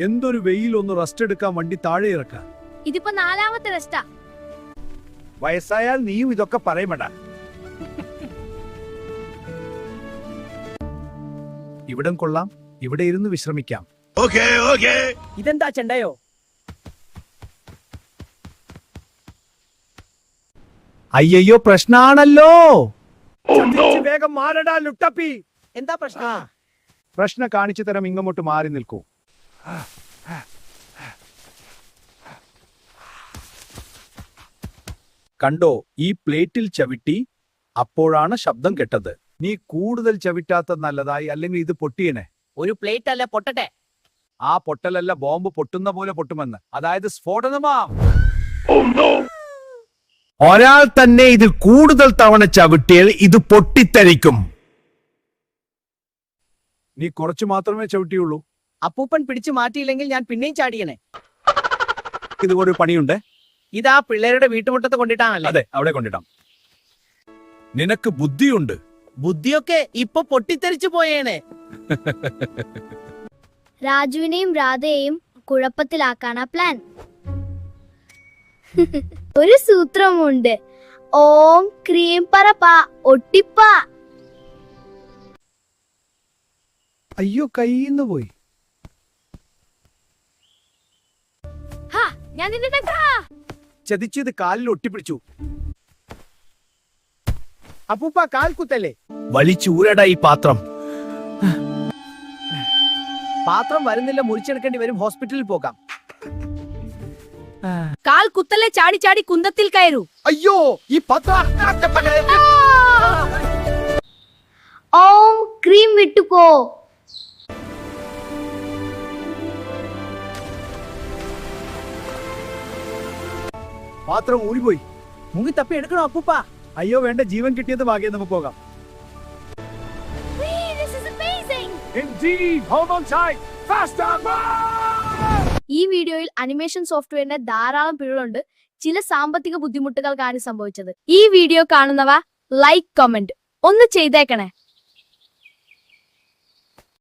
എന്തൊരു വെയിൽ, ഒന്ന് റെസ്റ്റ് എടുക്കാൻ വണ്ടി താഴെ ഇറക്കാൻ. ഇതിപ്പോ 4ാമത്തെ റെസ്റ്റാ. വയസ്സായാൽ നീയും ഇതൊക്കെ പറയുമടാ. ഇവിടം കൊള്ളാം, ഇവിടെ ഇരുന്ന് വിശ്രമിക്കാം. ഇതെന്താ ചെണ്ടയോ? അയ്യോ, പ്രശ്നാണല്ലോ. വേഗം മാറടാ ലുട്ടപ്പി. എന്താ പ്രശ്നം? പ്രശ്നം കാണിച്ചു തരാം, ഇങ്ങോട്ട് മാറി നിൽക്കൂ. കണ്ടോ, ഈ പ്ലേറ്റിൽ ചവിട്ടി, അപ്പോഴാണ് ശബ്ദം കെട്ടത്. നീ കൂടുതൽ ചവിട്ടാത്തത് നല്ലതായി, അല്ലെങ്കിൽ ഇത് പൊട്ടിയനെ. ഒരു പ്ലേറ്റ് അല്ല പൊട്ടട്ടെ. ആ പൊട്ടലല്ല, ബോംബ് പൊട്ടുന്ന പോലെ പൊട്ടുമെന്ന്, അതായത് സ്ഫോടനമാ. ഒരാൾ തന്നെ ഇത് കൂടുതൽ തവണ ചവിട്ടിയാൽ ഇത് പൊട്ടിത്തെറിക്കും. നീ കുറച്ചു മാത്രമേ ചവിട്ടിയുള്ളൂ. അപ്പൂപ്പൻ പിടിച്ചു മാറ്റിയില്ലെങ്കിൽ ഞാൻ പിന്നെയും ചാടിയനെ. ഇതുപോലെ പണിയുണ്ട്. ഇതാ പിള്ളേരുടെ വീട്ടുമുറ്റത്ത് കൊണ്ടിട്ടാണല്ലേ? അതെ, അവിടെ കൊണ്ടിടാം. നിനക്ക് ബുദ്ധിയുണ്ട്. ബുദ്ധിയൊക്കെ ഇപ്പൊ പൊട്ടിത്തെറിച്ചു പോയേനെ. രാജുവിനെയും രാധയെയും കുഴപ്പത്തിലാക്കാനാ പ്ലാൻ. ഒരു സൂത്രമുണ്ട്, ഓം ക്രീം പറപ്പ ഒട്ടിപ്പ. അയ്യോ, കയ്യിന്ന് പോയി. ചതിച്ചത് കാലിൽ ഒട്ടിപ്പിടിച്ചു. അപ്പൂപ്പ കാൽ കുത്തല്ലേ? വലിച്ചൂരടാ ഈ പാത്രം. പാത്രം വരുന്നില്ല, മുറിച്ചെടുക്കേണ്ടി വരും. ഹോസ്പിറ്റലിൽ പോകാം. കാൽ കുത്തല്ലേ, ചാടി ചാടി കുന്തത്തിൽ കയറൂ. അയ്യോ, ഈ പാത്രം. ഓം ക്രീം വിട്ടുകോ. പാത്രം ഊരിപ്പോയി. മുങ്ങി തപ്പി എടുക്കണോ അപ്പൂപ്പ? അയ്യോ വേണ്ട, ജീവൻ കിട്ടിയത് ഭാഗ്യം. നമുക്ക് പോകാം. ഈ വീഡിയോയിൽ അനിമേഷൻ സോഫ്റ്റ്വെയറിന്റെ ധാരാളം പിഴവുണ്ട്. ചില സാമ്പത്തിക ബുദ്ധിമുട്ടുകൾക്കാണ് സംഭവിച്ചത്. ഈ വീഡിയോ കാണുന്നവ ലൈക്ക്, കമന്റ് ഒന്ന് ചെയ്തേക്കണേ.